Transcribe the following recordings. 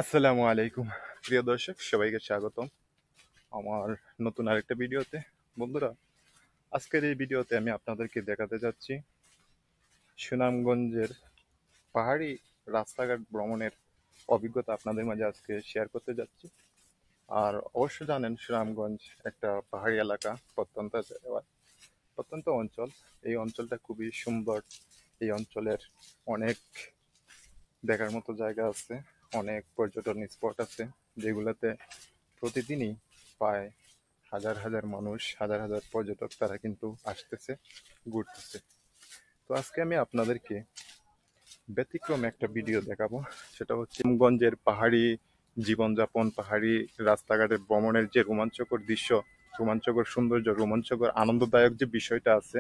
আসসালামু আলাইকুম প্রিয় দর্শক, সবাইকে স্বাগতম আমার নতুন আরেকটা ভিডিওতে। বন্ধুরা, আজকের এই ভিডিওতে আমি আপনাদেরকে দেখাতে যাচ্ছি সুনামগঞ্জের পাহাড়ি রাস্তাঘাট ভ্রমণের অভিজ্ঞতা আপনাদের মাঝে আজকে শেয়ার করতে যাচ্ছি। আর অবশ্য জানেন, সুনামগঞ্জ একটা পাহাড়ি এলাকা, প্রত্যন্ত অঞ্চল। এই অঞ্চলটা খুবই সুন্দর। এই অঞ্চলের অনেক দেখার মতো জায়গা আছে, অনেক পর্যটন স্পট আছে, যেগুলোতে প্রতিদিনই প্রায় হাজার হাজার মানুষ, হাজার হাজার পর্যটক তারা কিন্তু আসতেছে, ঘুরতেছে। তো আজকে আমি আপনাদেরকে ব্যতিক্রম একটা ভিডিও দেখাবো। সেটা হচ্ছে সুনামগঞ্জের পাহাড়ি জীবনযাপন, পাহাড়ি রাস্তাঘাটের ভ্রমণের যে রোমাঞ্চকর দৃশ্য, রোমাঞ্চকর সৌন্দর্য, রোমাঞ্চকর আনন্দদায়ক যে বিষয়টা আছে,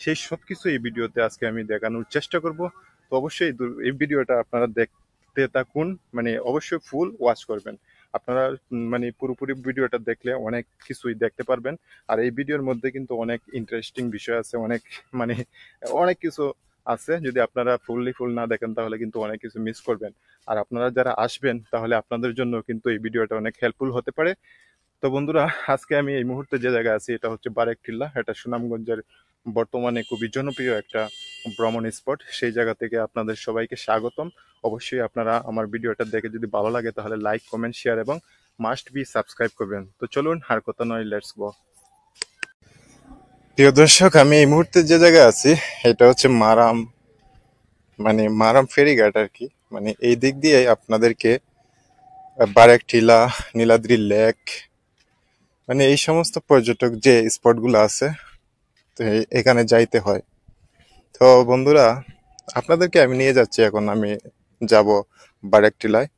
সেই সব কিছু এই ভিডিওতে আজকে আমি দেখানোর চেষ্টা করব। তো অবশ্যই এই ভিডিওটা আপনারা দেখতে থাকুন, মানে অবশ্যই ফুল ওয়াচ করবেন আপনারা। মানে পুরোপুরি ভিডিওটা দেখলে অনেক কিছুই দেখতে পারবেন। আর এই ভিডিওর মধ্যে কিন্তু অনেক ইন্টারেস্টিং বিষয় আছে, অনেক মানে অনেক কিছু আছে। যদি আপনারা ফুল না দেখেন তাহলে কিন্তু অনেক কিছু মিস করবেন। আর আপনারা যারা আসবেন তাহলে আপনাদের জন্য কিন্তু এই ভিডিওটা অনেক হেল্পফুল হতে পারে। তো বন্ধুরা, আজকে আমি এই মুহূর্তে যে জায়গায় আছি এটা হচ্ছে বারেকটিল্লা। এটা সুনামগঞ্জের বর্তমানে খুবই জনপ্রিয় একটা ভ্রমণ স্পট। সেই জায়গা থেকে আপনাদের সবাইকে স্বাগতম। অবশ্যই আপনারা আমার ভিডিওটা দেখে যদি ভালো লাগে তাহলে লাইক, কমেন্ট, শেয়ার এবং মাস্ট বি সাবস্ক্রাইব করবেন। তো চলুন, আর কথা নয়, লেটস গো। প্রিয় দর্শক, আমি এই মুহূর্তে যে জায়গায় আছি এটা হচ্ছে মারাম, মানে মারাম ফেরিঘাট আর কি। মানে এই দিক দিয়ে আপনাদেরকে বারেকটিলা, নীলাদ্রি লেক, মানে এই সমস্ত পর্যটক যে স্পটগুলো আছে, তো এখানে যাইতে হয়। তো বন্ধুরা, আপনাদেরকে আমি নিয়ে যাচ্ছি, এখন আমি যাব বারেকটিলায়।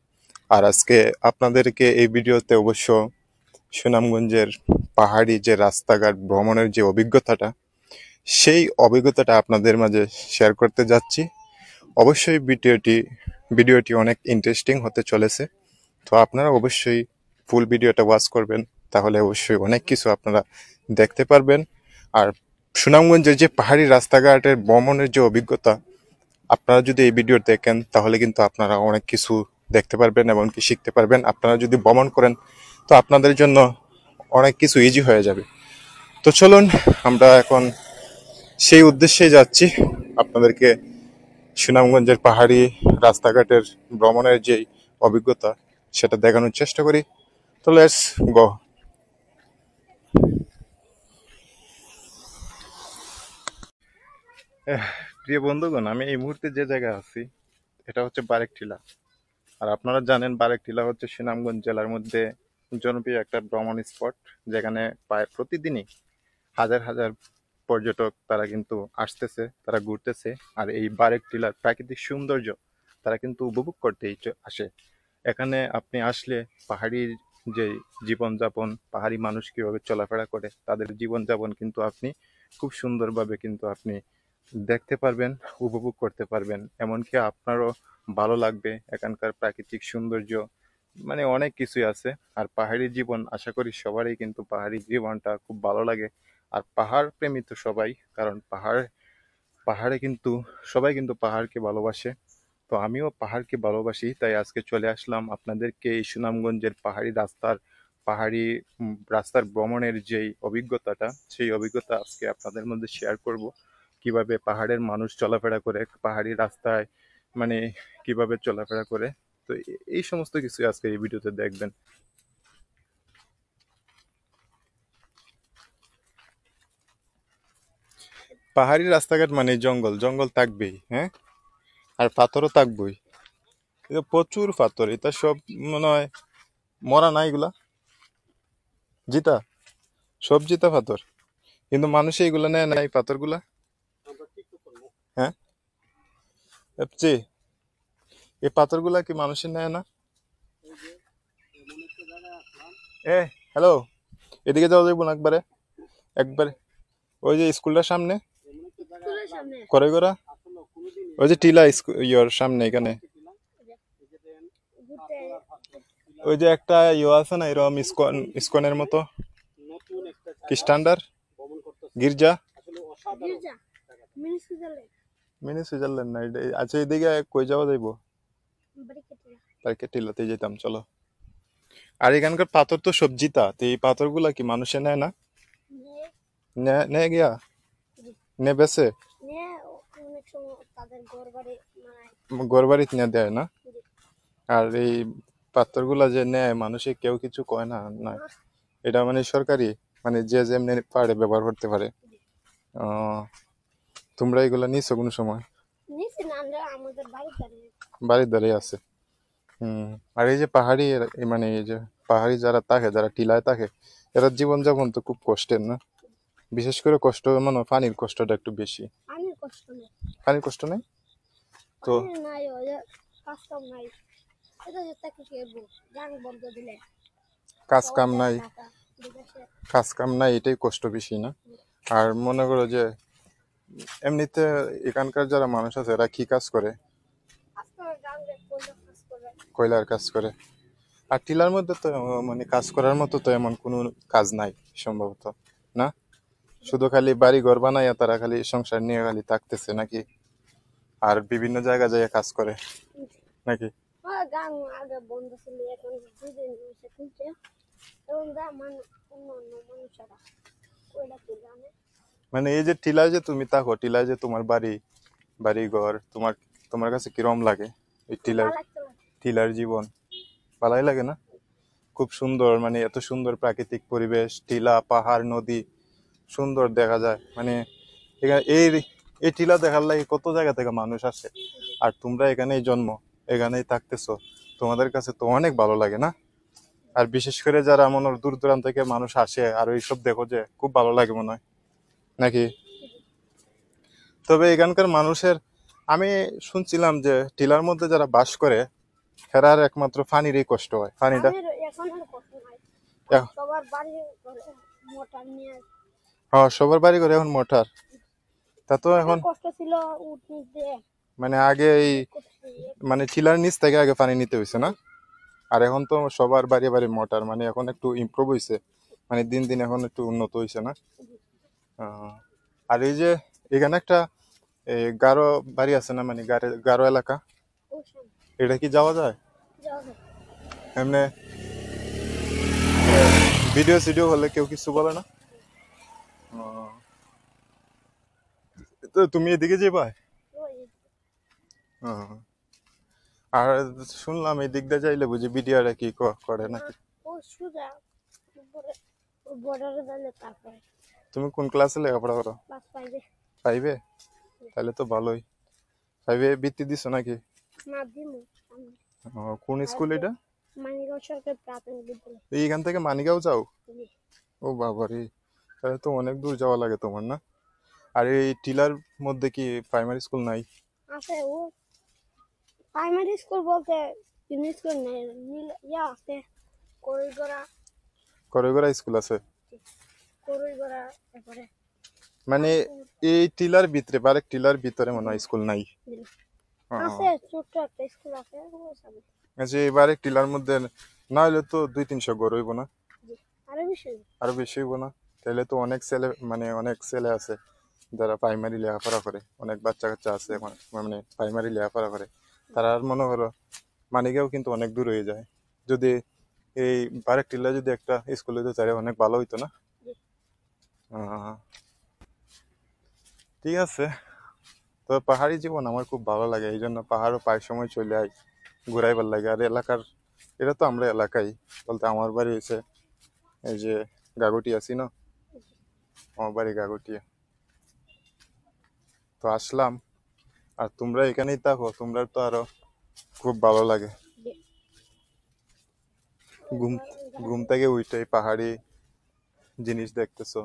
আর আজকে আপনাদেরকে এই ভিডিওতে অবশ্য সুনামগঞ্জের পাহাড়ি যে রাস্তাঘাট ভ্রমণের যে অভিজ্ঞতাটা, সেই অভিজ্ঞতাটা আপনাদের মাঝে শেয়ার করতে যাচ্ছি। অবশ্যই ভিডিওটি অনেক ইন্টারেস্টিং হতে চলেছে। তো আপনারা অবশ্যই ফুল ভিডিওটা ওয়াচ করবেন, তাহলে অবশ্যই অনেক কিছু আপনারা দেখতে পারবেন। আর সুনামগঞ্জের যে পাহাড়ি রাস্তাঘাটের ভ্রমণের যে অভিজ্ঞতা, আপনারা যদি এই ভিডিও দেখেন তাহলে কিন্তু আপনারা অনেক কিছু দেখতে পারবেন এবং কি শিখতে পারবেন। আপনারা যদি ভ্রমণ করেন তো আপনাদের জন্য অনেক কিছু ইজি হয়ে যাবে। তো চলুন, আমরা এখন সেই উদ্দেশ্যে যাচ্ছি, আপনাদেরকে সুনামগঞ্জের পাহাড়ি রাস্তাঘাটের ভ্রমণের যে অভিজ্ঞতা সেটা দেখানোর চেষ্টা করি। তো লেটস গো। প্রিয় বন্ধুগণ, আমি এই মুহূর্তে যে জায়গায় আছি এটা হচ্ছে বারেকটিলা। আর আপনারা জানেন, বারেকটিলা হচ্ছে সুনামগঞ্জ জেলার মধ্যে জনপ্রিয় একটা ভ্রমণ স্পট, যেখানে প্রায় প্রতিদিনই হাজার হাজার পর্যটক তারা কিন্তু আসতেছে, তারা ঘুরতেছে। আর এই বারেকটিলার প্রাকৃতিক সৌন্দর্য তারা কিন্তু উপভোগ করতেই আসে। এখানে আপনি আসলে পাহাড়ি যে জীবনযাপন, পাহাড়ি মানুষ কীভাবে চলাফেরা করে, তাদের জীবনযাপন কিন্তু আপনি খুব সুন্দরভাবে কিন্তু আপনি দেখতে পারবেন, উপভোগ করতে পারবেন। এমনকি আপনারও ভালো লাগবে এখানকার প্রাকৃতিক সৌন্দর্য, মানে অনেক কিছুই আছে। আর পাহাড়ি জীবন, আশা করি সবারই কিন্তু পাহাড়ি জীবনটা খুব ভালো লাগে। আর পাহাড় প্রেমী তো সবাই, কারণ পাহাড়ে কিন্তু সবাই কিন্তু পাহাড়কে ভালোবাসে। তো আমিও পাহাড়কে ভালোবাসি, তাই আজকে চলে আসলাম আপনাদেরকে এই সুনামগঞ্জের পাহাড়ি রাস্তার পাহাড়ি রাস্তার ভ্রমণের যেই অভিজ্ঞতাটা, সেই অভিজ্ঞতা আজকে আপনাদের মধ্যে শেয়ার করব। কিভাবে পাহাড়ের মানুষ চলাফেরা করে, পাহাড়ি রাস্তায় মানে কিভাবে চলাফেরা করে। তো এই সমস্ত কিছু আজকে এই ভিডিওতে দেখবেন। পাহাড়ি রাস্তাঘাট মানে জঙ্গল, জঙ্গল থাকবেই, হ্যাঁ, আর পাথরও থাকবেই। এটা প্রচুর পাথর, এটা সব মনে হয় মরা না এগুলা, জিতা, সব জিতা পাথর। কিন্তু মানুষ এইগুলা নেয় না, এই পাথরগুলা। হ্যাঁ, ভাবছি এই পাথরগুলা কি মানুষের নেয় না? এ হ্যালো, এদিকে যাওয়া যাইব না একবারে? একবারে ওই যে স্কুলটার সামনে করে করা, ওই যে টিলা ইয়োর সামনে এখানে, ওই যে একটা ইয়ে আছে না এরকম ইস্কনের মতো, খ্রিস্টানদের গির্জা, মিনি সুইজারল্যান্ড না আচ্ছা, এদিকে কই যাওয়া যাইব? টিলাতে যেতাম, চলো। আর এখানকার পাথর তো সবজিতা, তো এই পাথর গুলা কি মানুষে নেয় না? নেয় গিয়া নে বেছে ঘর বাড়িতে নিয়ে দেয় না? আর এই পাথর গুলা যে নেয় মানুষে কেউ কিছু কয় না? না, এটা মানে সরকারি, মানে যে যেমনি পারে ব্যবহার করতে পারে। তোমরা এগুলা নিছো কোনো সময়? বাড়ির ধারে আছে। আর এই যে পাহাড়ি মানে এই যে পাহাড়ি যারা থাকে, যারা টিলায় থাকে, এরা জীবনযাপন তো খুব কষ্টের না? বিশেষ করে কষ্ট মানে পানির কষ্টটা একটু বেশি। পানির কষ্ট নেই তো? কাজ কাম নাই, কাজ কাম নাই, এটাই কষ্ট বেশি না? আর মনে করো যে এমনিতে এখানকার যারা মানুষ আছে এরা কি কাজ করে? কয়লার কাজ করে। আর টিলার মধ্যে তো মানে কাজ করার মতো তো এমন কোনো কাজ নাই সম্ভবত, না? শুধু খালি বাড়ি ঘর বানাইয়া তারা খালি সংসার নিয়ে খালি থাকতেছে নাকি? আর বিভিন্ন জায়গা যায় কাজ করে নাকি? মানে এই যে টিলায় যে তুমি থাকো, টিলায় যে তোমার বাড়ি, বাড়ি ঘর, তোমার তোমার কাছে কিরম লাগে এই টিলার, টিলার জীবন? ভালোই লাগে না? খুব সুন্দর, মানে এত সুন্দর প্রাকৃতিক পরিবেশ, টিলা, পাহাড়, নদী, সুন্দর দেখা যায়। মানে এখানে এই টিলা দেখার লাগে কত জায়গা থেকে মানুষ আসে। আর তোমরা এখানেই জন্ম, এখানেই থাকতেছো, তোমাদের কাছে তো অনেক ভালো লাগে না? আর বিশেষ করে যারা মনে হয় দূর দূরান্ত থেকে মানুষ আসে আর এইসব দেখো, যে খুব ভালো লাগে মনে হয় নাকি? তবে এখানকার মানুষের, আমি শুনছিলাম যে টিলার মধ্যে যারা বাস করে হেরার একমাত্র পানিরই কষ্ট হয়, পানিটা। হ্যাঁ, সবার বাড়ি করে এখন মোটর। তা তো এখন মানে আগে এই মানে টিলার নিচ থেকে আগে পানি নিতে হয়েছে না? আর এখন তো সবার বাড়ি বাড়ি মোটর, মানে এখন একটু ইমপ্রুভ হয়েছে, মানে দিন দিন এখন একটু উন্নত হয়েছে না? আর এই যে এখানে একটা গারো বাড়ি আছে না, মানে গারো এলাকা, এটা কি যাওয়া যায় এমনি? ভিডিও সিডিও হলে কেউ কিছু বলে না? তো তুমি এদিকে যাবা? আর শুনলাম এই দিক দিয়ে যাইলে বুঝি বিডিআর কি করে নাকি? তুমি কোন ক্লাসে লেখাপড়া করো? ফাইভে? তাহলে তো ভালোই। ফাইভে বৃত্তি দিছো নাকি? কোন স্কুল এটা? এইখান থেকে মানিগাঁও যাও? ও বাবারে, তাহলে তো অনেক দূর যাওয়া লাগে তোমার না? আর এই টিলার মধ্যে কি প্রাইমারি স্কুল নাই? প্রাইমারি স্কুল বলতে স্কুল নেই, আছে করিগড়া স্কুল আছে। মানে এই টিলার ভিতরে বা আরেক টিলার ভিতরে মনে হয় স্কুল নাই? আচ্ছা, এবারে টিলার মধ্যে না হলে তো 200-300 ঘর হইব না? আরো বেশি হইব না? তাহলে তো অনেক ছেলে, মানে অনেক ছেলে আছে যারা প্রাইমারি লেখাপড়া করে, অনেক বাচ্চা কাচ্চা আছে মানে প্রাইমারি লেখাপড়া করে। তারা আর মনে করো মানিকেও কিন্তু অনেক দূর হয়ে যায়। যদি এই বারেক টিলা যদি একটা স্কুল হইতো তাহলে অনেক ভালো হইতো না? আহ, ঠিক আছে। তবে পাহাড়ি জীবন আমার খুব ভালো লাগে, এই জন্য পাহাড়ও প্রায় সময় চলে আই, ঘুরাইবার লাগে। আর এলাকার, এটা তো আমরা এলাকায় বলতে আমার বাড়ি হয়েছে এই যে গাগুটি আছি না, আমার বাড়ি গাগুটিয়া। তো আসলাম, আর তোমরা এখানেই থাকো, তোমরা তো আরো খুব ভালো লাগে। ঘুম ঘুম থেকে উঠে পাহাড়ি জিনিস দেখতেছো,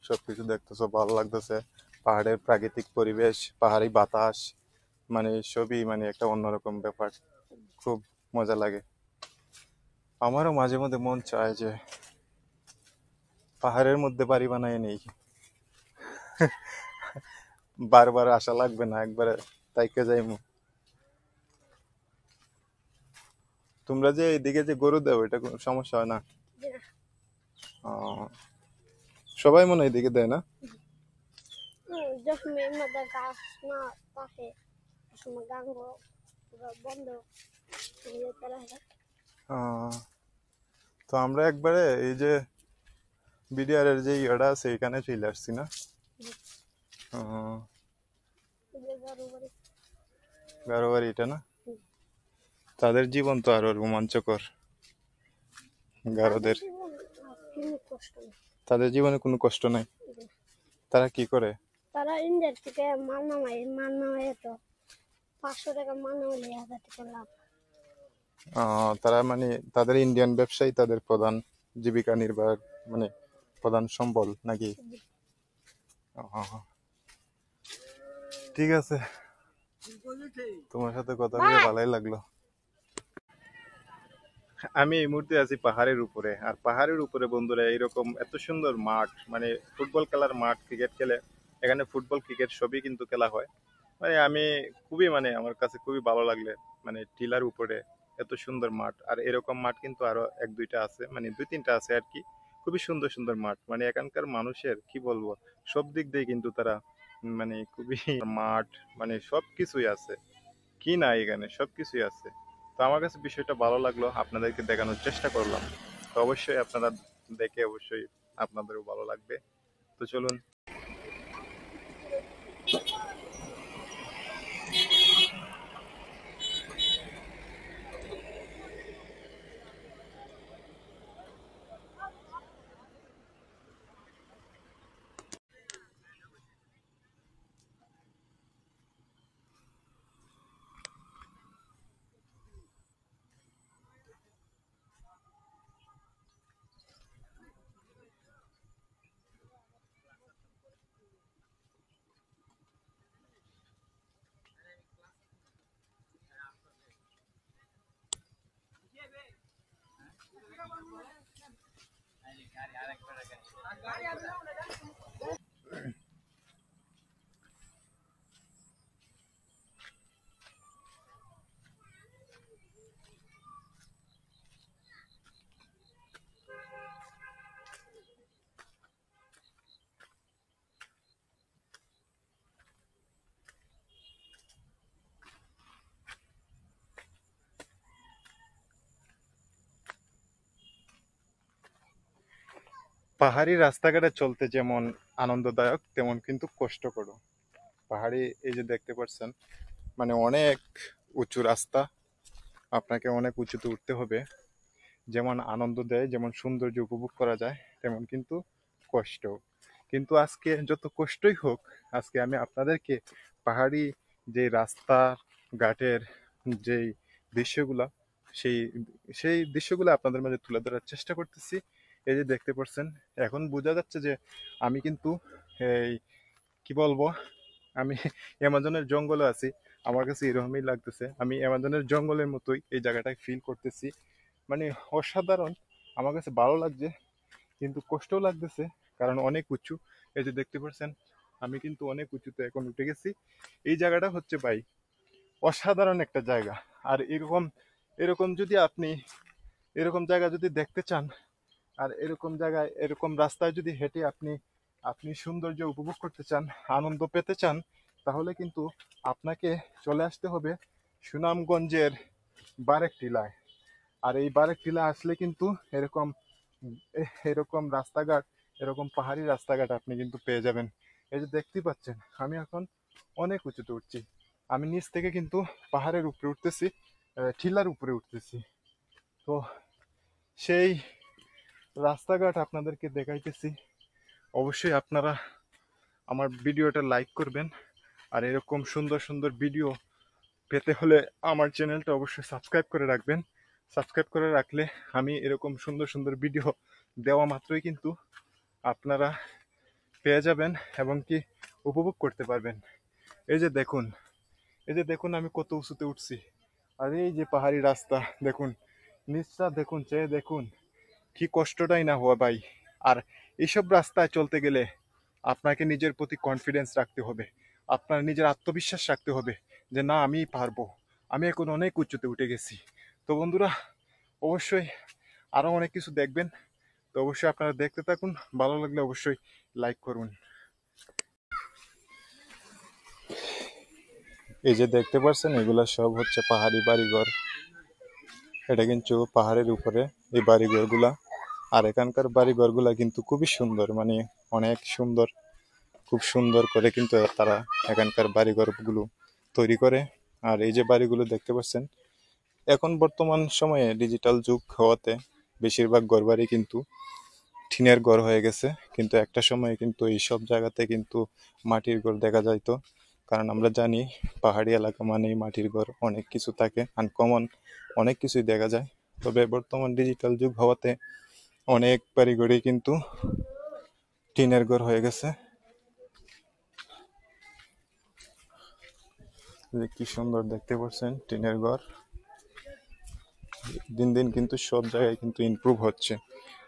সবকিছু দেখতেছো, ভালো লাগতেছে। পাহাড়ের প্রাকৃতিক পরিবেশ, পাহাড়ি বাতাস, মানে সবই মানে একটা অন্যরকম ব্যাপার, খুব মজা লাগে। আমারও মাঝে মধ্যে মন চায় যে পাহাড়ের মধ্যে বাড়ি বানায় নেই, বারবার আসা লাগবে না, একবারে তাইকে যাইমু। তোমরা যে এইদিকে যে গরু দেও, এটা কোনো সমস্যা হয় না? আহ, সবাই মনে হয় এদিকে দেয় না? আহ, তো আমরা একবারে এই যে বিডিআর এর যে ইয়েটা আছে এখানে চলে আসছি না? আহ, গারোয়ারি এটা না? তাদের জীবন তো আরো রোমাঞ্চকর। গারোদের, তাদের জীবনে কোনো কষ্ট নাই। তারা কি করে? তারা ইন্ডিয়ার থেকে মাল নামায়, মাল নামায় তো 500 টাকা মাল নামালে 1000 টাকা লাভ। তারা মানে তাদের ইন্ডিয়ান ব্যবসায়ী তাদের প্রধান জীবিকা নির্বাহ, মানে প্রধান সম্বল নাকি? আহ, ঠিক আছে, তোমার সাথে কথা বলে ভালোই লাগলো। আমি এই মুহূর্তে আছি পাহাড়ের উপরে, আর পাহাড়ের উপরে বন্ধুরা এরকম এত সুন্দর মাঠ, মানে ফুটবল খেলার মাঠ, ক্রিকেট খেলে এখানে ফুটবল ক্রিকেট সবই কিন্তু খেলা হয়। মানে আমি খুবই, মানে আমার কাছে খুবই ভালো লাগলে, মানে টিলার উপরে এত সুন্দর মাঠ। আর এরকম মাঠ কিন্তু আরো এক দুইটা আছে, মানে দুই তিনটা আছে আর কি। খুবই সুন্দর সুন্দর মাঠ, মানে এখানকার মানুষের কি বলবো, সব দিক দিয়ে কিন্তু তারা মানে খুবই মাঠ, মানে সবকিছুই আছে, কি না এখানে সবকিছুই আছে। তো আমার কাছে বিষয়টা ভালো লাগলো, আপনাদেরকে দেখানোর চেষ্টা করলাম। তো অবশ্যই আপনারা দেখে অবশ্যই আপনাদেরও ভালো লাগবে। তো চলুন। পাহাড়ি রাস্তাঘাটে চলতে যেমন আনন্দদায়ক, তেমন কিন্তু কষ্টকর। পাহাড়ি এই যে দেখতে পাচ্ছেন, মানে অনেক উঁচু রাস্তা, আপনাকে অনেক উঁচুতে উঠতে হবে। যেমন আনন্দ দেয়, যেমন সৌন্দর্য উপভোগ করা যায়, তেমন কিন্তু কষ্ট। কিন্তু আজকে যত কষ্টই হোক, আজকে আমি আপনাদেরকে পাহাড়ি যে রাস্তা ঘাটের যেই দৃশ্যগুলা, সেই সেই দৃশ্যগুলো আপনাদের মাঝে তুলে ধরার চেষ্টা করতেছি। এই যে দেখতে পাচ্ছেন, এখন বোঝা যাচ্ছে যে আমি কিন্তু এই কি বলবো, আমি অ্যামাজনের জঙ্গলে আছি। আমার কাছে এরকমই লাগতেছে, আমি অ্যামাজনের জঙ্গলের মতোই এই জায়গাটায় ফিল করতেছি। মানে অসাধারণ, আমার কাছে ভালো লাগছে, কিন্তু কষ্টও লাগতেছে, কারণ অনেক উঁচু। এই যে দেখতে পাচ্ছেন, আমি কিন্তু অনেক উঁচুতে এখন উঠে গেছি। এই জায়গাটা হচ্ছে ভাই অসাধারণ একটা জায়গা। আর এরকম এরকম যদি আপনি এরকম জায়গা যদি দেখতে চান, আর এরকম জায়গায় এরকম রাস্তায় যদি হেঁটে আপনি আপনি সৌন্দর্য উপভোগ করতে চান, আনন্দ পেতে চান, তাহলে কিন্তু আপনাকে চলে আসতে হবে সুনামগঞ্জের বারেক টিলায়। আর এই বারেক টিলা আসলে কিন্তু এরকম এরকম রাস্তাঘাট, এরকম পাহাড়ি রাস্তাঘাট আপনি কিন্তু পেয়ে যাবেন। এই যে দেখতে পাচ্ছেন আমি এখন অনেক উঁচুতে উঠছি, আমি নিচ থেকে কিন্তু পাহাড়ের উপরে উঠতেছি, টিলার উপরে উঠতেছি। তো সেই রাস্তাঘাট আপনাদেরকে দেখাইতেছি। অবশ্যই আপনারা আমার ভিডিওটা লাইক করবেন, আর এরকম সুন্দর সুন্দর ভিডিও পেতে হলে আমার চ্যানেলটা অবশ্যই সাবস্ক্রাইব করে রাখবেন। সাবস্ক্রাইব করে রাখলে আমি এরকম সুন্দর সুন্দর ভিডিও দেওয়া মাত্রই কিন্তু আপনারা পেয়ে যাবেন এবং কি উপভোগ করতে পারবেন। এই যে দেখুন, এই যে দেখুন আমি কত উঁচুতে উঠছি, আর এই যে পাহাড়ি রাস্তা দেখুন, নিচটা দেখুন, চেয়ে দেখুন, কি কষ্টটাই না হওয়া ভাই। আর এইসব রাস্তায় চলতে গেলে আপনাকে নিজের প্রতি কনফিডেন্স রাখতে হবে, আপনার নিজের আত্মবিশ্বাস রাখতে হবে যে না আমি পারবো, আমি এখন অনেক উঁচুতে উঠে গেছি। তো বন্ধুরা অবশ্যই আরও অনেক কিছু দেখবেন, তো অবশ্যই আপনারা দেখতে থাকুন, ভালো লাগলে অবশ্যই লাইক করুন। এই যে দেখতে পাচ্ছেন এগুলা সব হচ্ছে পাহাড়ি বাড়িঘর, এটা কিন্তু পাহাড়ের উপরে এই বাড়িঘরগুলা। আর এখানকার বাড়িঘরগুলা কিন্তু খুবই সুন্দর, মানে অনেক সুন্দর, খুব সুন্দর করে কিন্তু তারা এখানকার বাড়িঘরগুলো তৈরি করে। আর এই যে বাড়িগুলো দেখতে পাচ্ছেন, এখন বর্তমান সময়ে ডিজিটাল যুগ হওয়াতে বেশিরভাগ ঘরবাড়ি কিন্তু টিনের ঘর হয়ে গেছে, কিন্তু একটা সময় কিন্তু এইসব জায়গাতে কিন্তু মাটির ঘর দেখা যাইতো। কারণ আমরা জানি পাহাড়ি এলাকা মানেই মাটির ঘর, অনেক কিছু থাকে আনকমন, অনেক কিছুই দেখা যায়। তবে বর্তমান ডিজিটাল যুগ হওয়াতে অনেক বাড়িঘরই কিন্তু টিনের ঘর হয়ে গেছে। কি সুন্দর দেখতে পাচ্ছেন টিনের ঘর, দিন দিন কিন্তু সব জায়গায় কিন্তু ইমপ্রুভ হচ্ছে।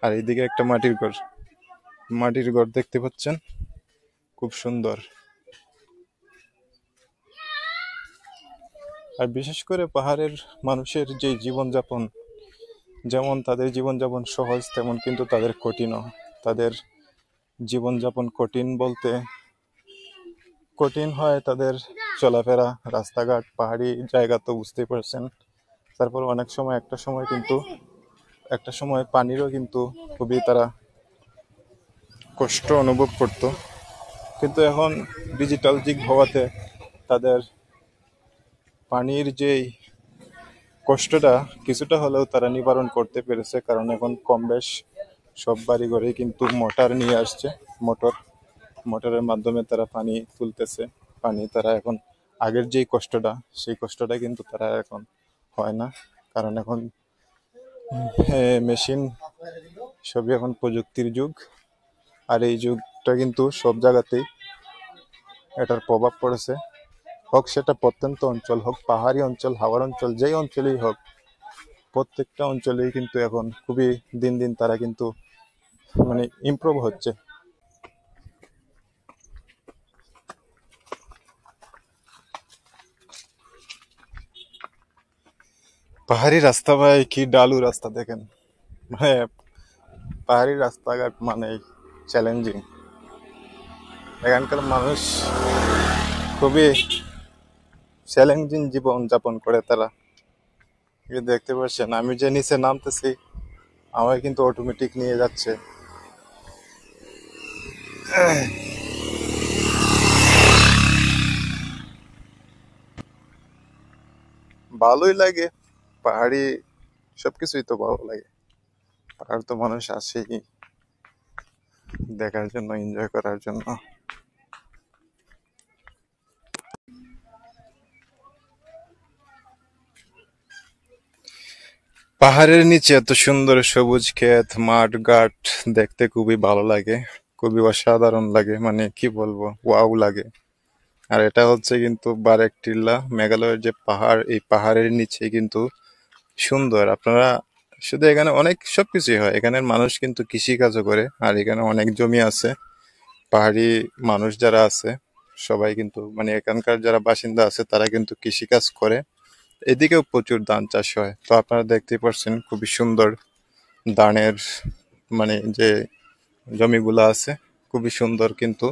আর এইদিকে একটা মাটির ঘর, মাটির ঘর দেখতে পাচ্ছেন খুব সুন্দর। আর বিশেষ করে পাহাড়ের মানুষের যে জীবনযাপন, যেমন তাদের জীবনযাপন সহজ, তেমন কিন্তু তাদের কঠিনও। তাদের জীবনযাপন কঠিন বলতে কঠিন হয় তাদের চলাফেরা, রাস্তাঘাট, পাহাড়ি জায়গা তো বুঝতেই পারছেন। তারপর অনেক সময় একটা সময় পানিরও কিন্তু খুবই তারা কষ্ট অনুভব করত, কিন্তু এখন ডিজিটাল যুগ হওয়াতে তাদের পানির যেই কষ্টটা কিছুটা হলেও তারা নিবারণ করতে পেরেছে। কারণ এখন কম বেশ সব বাড়ি ঘরেই কিন্তু মোটর নিয়ে আসছে, মোটরের মাধ্যমে তারা পানি তুলতেছে। পানি তারা এখন আগের যেই কষ্টটা, সেই কষ্টটা কিন্তু তারা এখন হয় না, কারণ এখন মেশিন, সবই এখন প্রযুক্তির যুগ। আর এই যুগটা কিন্তু সব জায়গাতেই এটার প্রভাব পড়েছে, হোক সেটা প্রত্যন্ত অঞ্চল, হোক পাহাড়ি অঞ্চল, হাওড় অঞ্চল, যেই অঞ্চলেই হোক, প্রত্যেকটা অঞ্চলেই কিন্তু এখন খুবই দিন দিন তারা কিন্তু মানে ইমপ্রুভ হচ্ছে। পাহাড়ি রাস্তা ভাই কি ডালু রাস্তা দেখেন, মানে পাহাড়ি রাস্তাঘাট মানে চ্যালেঞ্জিং। এখানকার মানুষ খুবই চ্যালেঞ্জিং জীবন যাপন করে তারা। দেখতে পাচ্ছেন আমি যে নিচে নামতেছি, আমার কিন্তু অটোমেটিক নিয়ে যাচ্ছে। ভালোই লাগে, পাহাড়ি সবকিছুই তো ভালো লাগে। পাহাড় তো মানুষ আসেই দেখার জন্য, এনজয় করার জন্য। পাহাড়ের নিচে এত সুন্দর সবুজ ক্ষেত, মাঠ, ঘাট দেখতে খুবই ভালো লাগে, খুবই অসাধারণ লাগে, মানে কি বলবো, ওয়াও লাগে। আর এটা হচ্ছে কিন্তু বারেক টিলা, মেঘালয়ের যে পাহাড়, এই পাহাড়ের নিচে কিন্তু সুন্দর। আপনারা শুধু এখানে অনেক সবকিছুই হয়, এখানের মানুষ কিন্তু কৃষি কাজও করে, আর এখানে অনেক জমি আছে। পাহাড়ি মানুষ যারা আছে সবাই কিন্তু, মানে এখানকার যারা বাসিন্দা আছে তারা কিন্তু কৃষিকাজ করে। এদিকেও প্রচুর ধান চাষ হয়। তো আপনারা দেখতেই পাচ্ছেন খুবই সুন্দর ধানের, মানে যে জমিগুলো আছে খুবই সুন্দর কিন্তু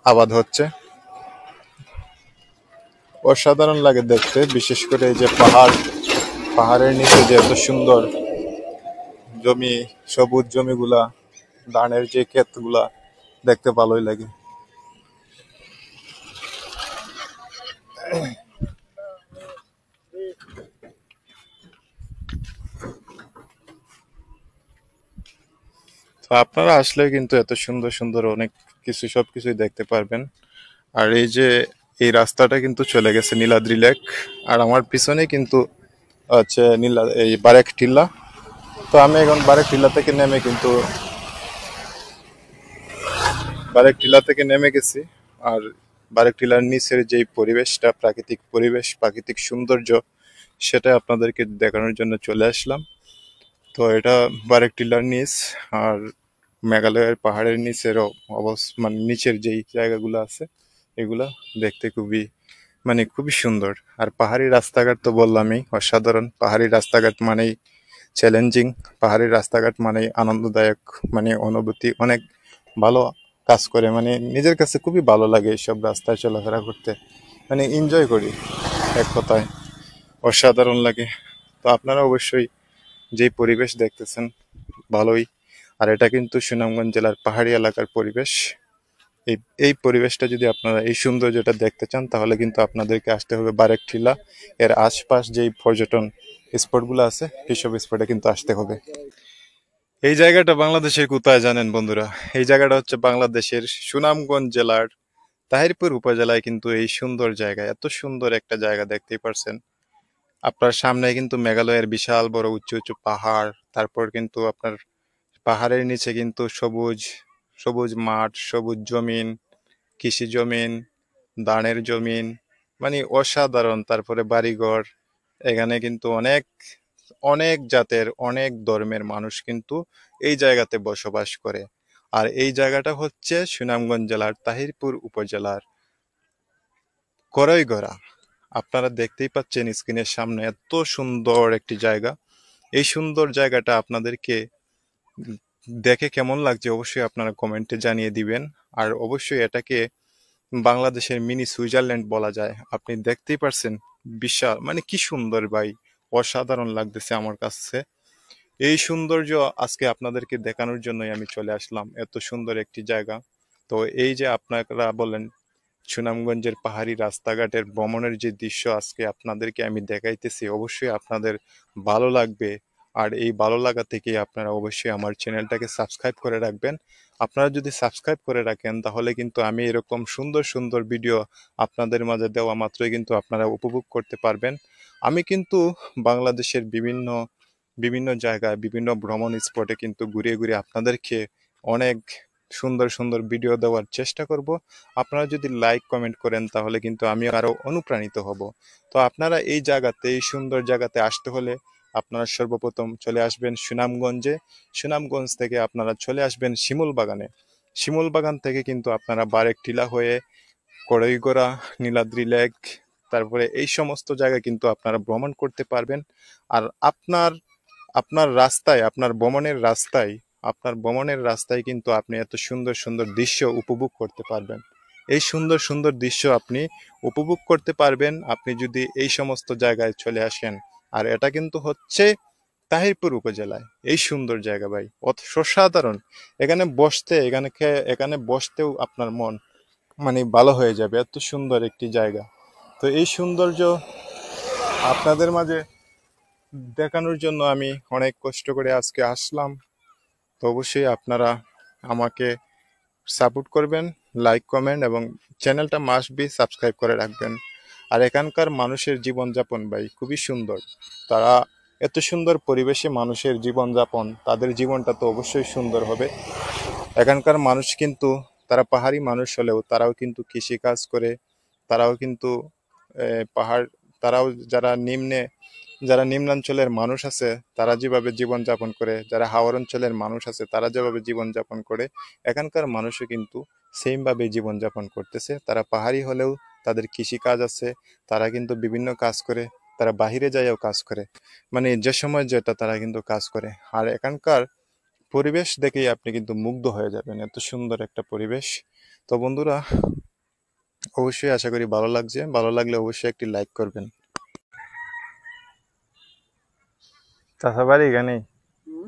আবাদ হচ্ছে, অসাধারণ লাগে দেখতে। বিশেষ করে এই যে পাহাড়, পাহাড়ের নিচে যে এত সুন্দর জমি, সবুজ জমিগুলা, ধানের যে ক্ষেতগুলা দেখতে ভালোই লাগে। তো আপনারা আসলে কিন্তু এত সুন্দর সুন্দর অনেক কিছু সবকিছুই দেখতে পারবেন। আর এই যে এই রাস্তাটা কিন্তু চলে গেছে নীলাদ্রি লেক, আর আমার পিছনে কিন্তু হচ্ছে এই বারেক টিল্লা। তো আমি এখন বারেক টিল্লা থেকে নেমে কিন্তু বারেক টিলা থেকে নেমে গেছি। আর বারেক টিলার নিচের যে পরিবেশটা, প্রাকৃতিক পরিবেশ, প্রাকৃতিক সৌন্দর্য, সেটা আপনাদেরকে দেখানোর জন্য চলে আসলাম। তো এটা বারেক টিলার নিচ। আর মেঘালয়ের পাহাড়ের নিচের অবস্থা, মানে নিচের যেই জায়গাগুলো আছে এগুলা দেখতে খুবই, মানে খুবই সুন্দর। আর পাহাড়ি রাস্তাঘাট তো বললামই, অসাধারণ। পাহাড়ি রাস্তাঘাট মানেই চ্যালেঞ্জিং, পাহাড়ি রাস্তাঘাট মানেই আনন্দদায়ক, মানে অনুভূতি অনেক ভালো কাজ করে, মানে নিজের কাছে খুবই ভালো লাগে এইসব রাস্তায় চলাফেরা করতে, মানে এনজয় করি এক কথায়, অসাধারণ লাগে। তো আপনারা অবশ্যই যেই পরিবেশ দেখতেছেন ভালোই। আর এটা কিন্তু সুনামগঞ্জ জেলার পাহাড়ি এলাকার পরিবেশ। এই এই পরিবেশটা যদি আপনারা, এই সৌন্দর্যটা দেখতে চান, তাহলে কিন্তু আপনাদেরকে আসতে হবে বারেকটিলা। এর আশপাশ যেই পর্যটন স্পটগুলো আছে এইসব স্পটে কিন্তু আসতে হবে। এই জায়গাটা বাংলাদেশের কোথায় জানেন বন্ধুরা? এই জায়গাটা হচ্ছে বাংলাদেশের সুনামগঞ্জ জেলার তাহিরপুর উপজেলায় কিন্তু এই সুন্দর জায়গা, এত সুন্দর একটা জায়গা দেখতেই পারছেন। আপনার সামনে কিন্তু মেঘালয়ের বিশাল বড় উঁচু উঁচু পাহাড়, তারপর কিন্তু আপনার পাহাড়ের নিচে কিন্তু সবুজ সবুজ মাঠ, সবুজ জমিন, কৃষি জমিন, ধানের জমিন, মানে অসাধারণ। তারপরে বাড়িঘর, এখানে কিন্তু অনেক অনেক জাতের, অনেক ধর্মের মানুষ কিন্তু এই জায়গাতে বসবাস করে। আর এই জায়গাটা হচ্ছে সুনামগঞ্জ জেলার তাহিরপুর উপজেলার করইগড়া। আপনারা দেখতেই পাচ্ছেন স্ক্রিনের সামনে, এত সুন্দর একটি জায়গা। এই সুন্দর জায়গাটা আপনাদেরকে দেখে কেমন লাগছে অবশ্যই আপনারা কমেন্টে জানিয়ে দিবেন। আর অবশ্যই এটাকে বাংলাদেশের মিনি সুইজারল্যান্ড বলা যায়। আপনি দেখতেই পারছেন, বিশাল, মানে কি সুন্দর ভাই, অসাধারণ লাগতেছে আমার কাছে। এই সৌন্দর্য আজকে আপনাদেরকে দেখানোর জন্যই আমি চলে আসলাম, এত সুন্দর একটি জায়গা। তো এই যে আপনারা বলেন সুনামগঞ্জের পাহাড়ি রাস্তাঘাটের ভ্রমণের যে দৃশ্য আজকে আপনাদেরকে আমি দেখাইতেছি, অবশ্যই আপনাদের ভালো লাগবে। আর এই ভালো লাগা থেকে আপনারা অবশ্যই আমার চ্যানেলটাকে সাবস্ক্রাইব করে রাখবেন। আপনারা যদি সাবস্ক্রাইব করে রাখেন তাহলে কিন্তু আমি এরকম সুন্দর সুন্দর ভিডিও আপনাদের মাঝে দেওয়া মাত্রই কিন্তু আপনারা উপভোগ করতে পারবেন। আমি কিন্তু বাংলাদেশের বিভিন্ন বিভিন্ন জায়গায়, বিভিন্ন ভ্রমণ স্পটে কিন্তু ঘুরিয়ে ঘুরিয়ে আপনাদেরকে অনেক সুন্দর সুন্দর ভিডিও দেওয়ার চেষ্টা করব। আপনারা যদি লাইক কমেন্ট করেন তাহলে কিন্তু আমি আরো অনুপ্রাণিত হব। তো আপনারা এই জায়গাতে, এই সুন্দর জায়গাতে আসতে হলে আপনারা সর্বপ্রথম চলে আসবেন সুনামগঞ্জে। সুনামগঞ্জ থেকে আপনারা চলে আসবেন শিমুল বাগানে। শিমুল বাগান থেকে কিন্তু আপনারা বারেক টিলা হয়ে কড়ইগড়া, নীলাদ্রি লেক, তারপরে এই সমস্ত জায়গা কিন্তু আপনারা ভ্রমণ করতে পারবেন। আর আপনার আপনার রাস্তায়, আপনার ভ্রমণের রাস্তায় কিন্তু আপনি এত সুন্দর সুন্দর দৃশ্য উপভোগ করতে পারবেন। এই সুন্দর সুন্দর দৃশ্য আপনি উপভোগ করতে পারবেন আপনি যদি এই সমস্ত জায়গায় চলে আসেন। আর এটা কিন্তু হচ্ছে তাহিরপুর উপজেলায়। এই সুন্দর জায়গা ভাই, অসাধারণ। এখানে বসতে, এখানে বসতেও আপনার মন, মানে ভালো হয়ে যাবে, এত সুন্দর একটি জায়গা। তো এই সৌন্দর্য আপনাদের মাঝে দেখানোর জন্য আমি অনেক কষ্ট করে আজকে আসলাম। তো অবশ্যই আপনারা আমাকে সাপোর্ট করবেন, লাইক কমেন্ট এবং চ্যানেলটা মাস্ট বি সাবস্ক্রাইব করে রাখবেন। আর এখানকার মানুষের জীবনযাপন ভাই খুবই সুন্দর। তারা এত সুন্দর পরিবেশে মানুষের জীবনযাপন, তাদের জীবনটা তো অবশ্যই সুন্দর হবে। এখানকার মানুষ কিন্তু, তারা পাহাড়ি মানুষ হলেও তারাও কিন্তু কৃষিকাজ করে, তারাও কিন্তু পাহাড়, তারাও যারা নিম্নাঞ্চলের মানুষ আছে তারা যেভাবে জীবনযাপন করে, যারা হাওর অঞ্চলের মানুষ আছে তারা যেভাবে জীবনযাপন করে, এখানকার মানুষও কিন্তু সেমভাবে জীবনযাপন করতেছে। তারা পাহাড়ি হলেও তাদের কৃষি কাজ আছে, তারা কিন্তু বিভিন্ন কাজ করে, তারা বাহিরে যাইও কাজ করে, মানে যে সময় যেটা তারা কিন্তু কাজ করে। আর এখানকার পরিবেশ দেখেই আপনি কিন্তু মুগ্ধ হয়ে যাবেন, এত সুন্দর একটা পরিবেশ। তো বন্ধুরা, অবশ্যই আশা করি ভালো লাগছে, ভালো লাগলে অবশ্যই একটি লাইক করবেন। চাচা বাড়ি এখানেই? হুম,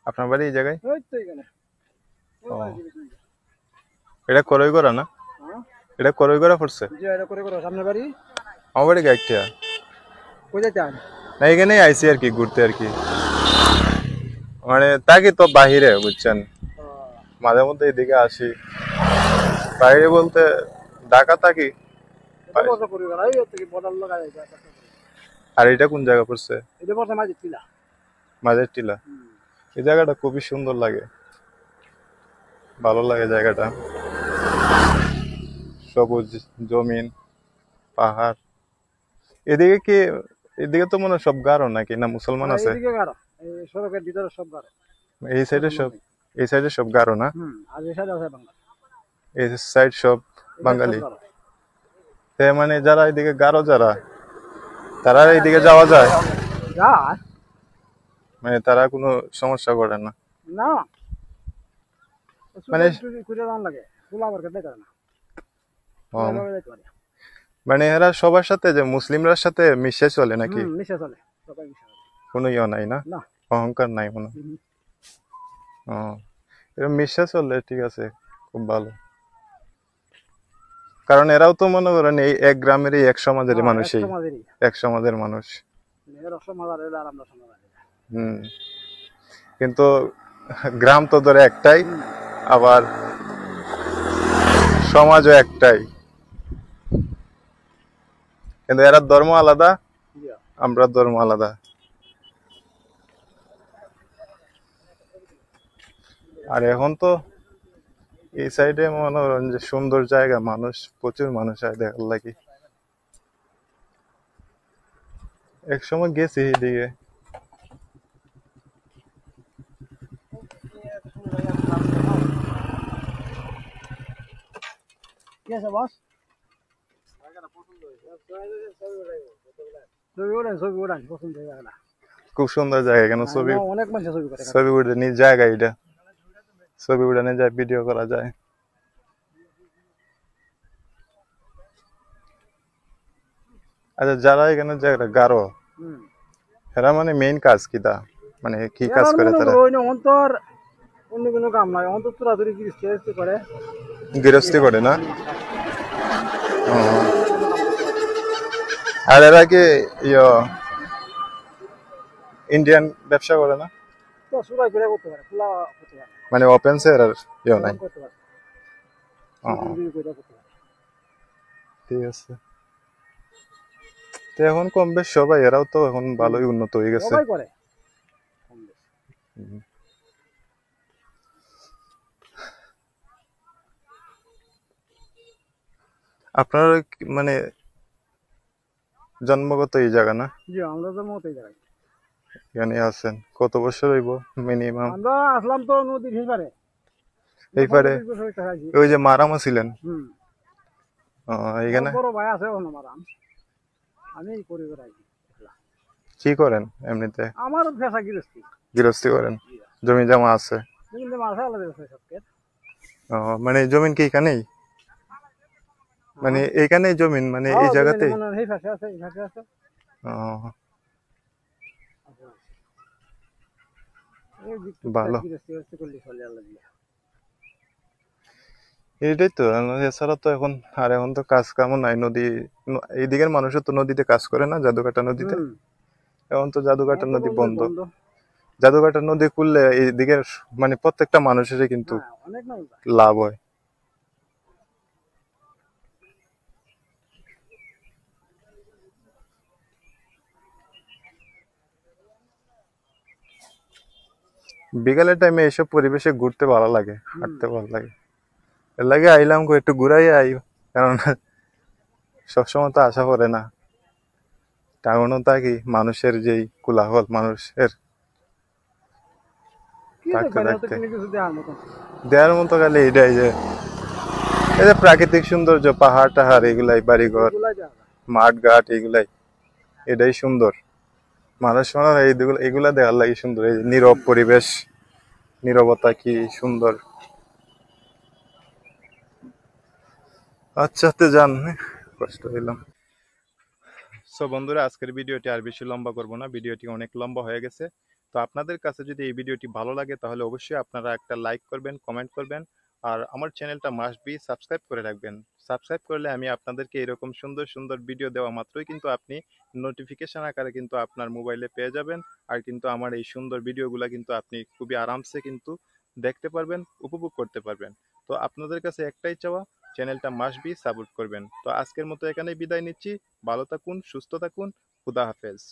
আপনার বাড়ি এই জায়গায়? ওই তো এখানে ওই ও, বাড়ি থেকে শুনছি। এটা করই করা না? হ্যাঁ এটা করই করা পড়ছে? যে এটা করে করে সামনে বাড়ি আমার বাড়ি গাইটিয়া। কোথায় চান? না এখানেই আইসি আর কি, ঘুরতে আর কি। মানে থাকি তো বাহিরে, বুঝছেন, মাঝে মধ্যে এদিকে আসি। বাইরে বলতে ঢাকা থাকি। এটা বড় পরিবার এই থেকে বড় লাগা যায়। আর এটা কোন জায়গা পড়ছে? এটা বড় মাঝে টিলা। মাঝের টিলা। এই জায়গাটা খুবই সুন্দর লাগে, ভালো লাগে জায়গাটা। সবুজ জমিন, পাহাড়। এদিকে কি, এদিকে তো মনে হয় সব গারো নাকি, না মুসলমান আছে? এইদিকে গারো, এই সড়কের ভিতরে সব গারো। এই সাইডে সব, এই সাইডে সব গারো না? আর এই সাইডে আছে বাংলা। এই সাইড সব বাঙালি। মানে যারা এদিকে গারো, যারা তারা এইদিকে যাওয়া যায়? যায় মানে তারা কোনো সমস্যা করে না? না, মানে কুড়ে দাম লাগে, খোলা মার্কেট দেয় না। মানে এরা সবার সাথে, যে মুসলিমরার সাথে মিশে চলে নাকি? মিশে চলে, সবাই মিশে চলে। কোনো ইয়ে নাই না, না অহংকার নাই কোনো? ও, এরা মিশে চললে ঠিক আছে, খুব ভালো। কারণ এরাও তো মনে করেন এই এক গ্রামেরই, এক সমাজেরই মানুষই, এক সমাজের মানুষ। হম, কিন্তু গ্রাম তো ধরে একটাই, আবার সমাজও একটাই, কিন্তু এরা ধর্ম আলাদা, আমরা ধর্ম আলাদা। আর এখন তো এই সাইডে মনে করেন যে সুন্দর জায়গা, মানুষ প্রচুর মানুষ হয় দেখার লাগি। এক সময় গেছি এদিকে। খুব সুন্দর জায়গা, কেন ছবি, অনেক মানুষ ছবি করে, ছবি উঠে নিজ জায়গা, এটা ছবি উঠানে যায়, ভিডিও করা যায়। আচ্ছা, যারা এখানে জায়গাটা গারো, এরা মানে মেইন কাজ কি তা, মানে কি কাজ করে তারা? অন্তর অন্য কোনো কাম নাই, অন্তর তোরাতুরি গৃহস্থী করে, গৃহস্থী করে না? আর এরা কি ইন্ডিয়ান ব্যবসা করে না? তো সুরাই করে করতে পারে, খোলা করতে পারে, মানে ওপেন সে আর ইয়ে নাই? করতে পারে। ঠিক আছে। তো এখন কম বেশ সবাই, এরাও তো এখন ভালোই উন্নত হয়ে গেছে। সবাই করে। আপনার মানে জন্মগত এই জায়গা না? জি, আমরা জন্মগত এই জায়গায় এখানে আছেন কত বছর হইব মিনিমাম? আমরা আসলাম তো নদীর এই পারে। এই পারে ওই যে মারামা ছিলেন? এখানে বড় ভাই আছে ওখানে মারাম, আমি করি বেড়াই। কি করেন এমনিতে? আমার পেশা গৃহস্থী। গৃহস্থী করেন? জমি জমা আছে? জমি জমা আছে, আলাদা আছে সবকে। মানে জমিন কি এখানেই, মানে এইখানেই জমিন, মানে এই জায়গাতেই? এই পাশে আছে, এই পাশে আছে। ভালো, এটাই তো। এছাড়া তো এখন, আর এখন তো কাজ কামও নাই। নদী, এইদিকের মানুষও তো নদীতে কাজ করে না, জাদুকাটা নদীতে। এখন তো জাদুকাটা নদী বন্ধ। জাদুকাটা নদী খুললে এইদিকের মানে প্রত্যেকটা মানুষেরই কিন্তু লাভ হয়। বিকালের টাইমে এইসব পরিবেশে ঘুরতে ভালো লাগে, হাঁটতে ভালো লাগে। এর লাগে আইলাম একটু ঘুরাই আই, কারণ সবসময় তো আসা পড়ে না। টাউনও থাকি, মানুষের যেই কোলাহল, মানুষের থাকতে থাকতে দেওয়ার মতো খালি এইটাই যে এই যে প্রাকৃতিক সৌন্দর্য, পাহাড় টাহাড় এগুলাই, বাড়িঘর, মাঠ ঘাট এগুলাই, এটাই সুন্দর। মানুষ মানে এগুলা দেখার লাগে সুন্দর। এই নীরব পরিবেশ, নীরবতা কি সুন্দর। আচ্ছা, তো যান, কষ্ট হইলাম। সো বন্ধুরা, আজকের ভিডিওটি আর বেশি লম্বা করব না, ভিডিওটি অনেক লম্বা হয়ে গেছে। তো তো আপনাদের কাছে যদি এই ভিডিওটি ভালো লাগে তাহলে অবশ্যই আপনারা একটা লাইক করবেন, কমেন্ট করবেন, আর আমার চ্যানেলটা মাস্ট বি সাবস্ক্রাইব করে রাখবেন। সাবস্ক্রাইব করলে আমি আপনাদেরকে এরকম সুন্দর সুন্দর ভিডিও দেওয়া মাত্রই কিন্তু আপনি নোটিফিকেশন আকারে কিন্তু আপনার মোবাইলে পেয়ে যাবেন। আর কিন্তু আমার এই সুন্দর ভিডিওগুলো কিন্তু আপনি খুবই আরামসে কিন্তু দেখতে পারবেন, উপভোগ করতে পারবেন। তো আপনাদের কাছে একটাই চাওয়া, চ্যানেলটা মাস্ট বি সাপোর্ট করবেন। তো আজকের মতো এখানেই বিদায় নিচ্ছি। ভালো থাকুন, সুস্থ থাকুন, খুদা হাফেজ।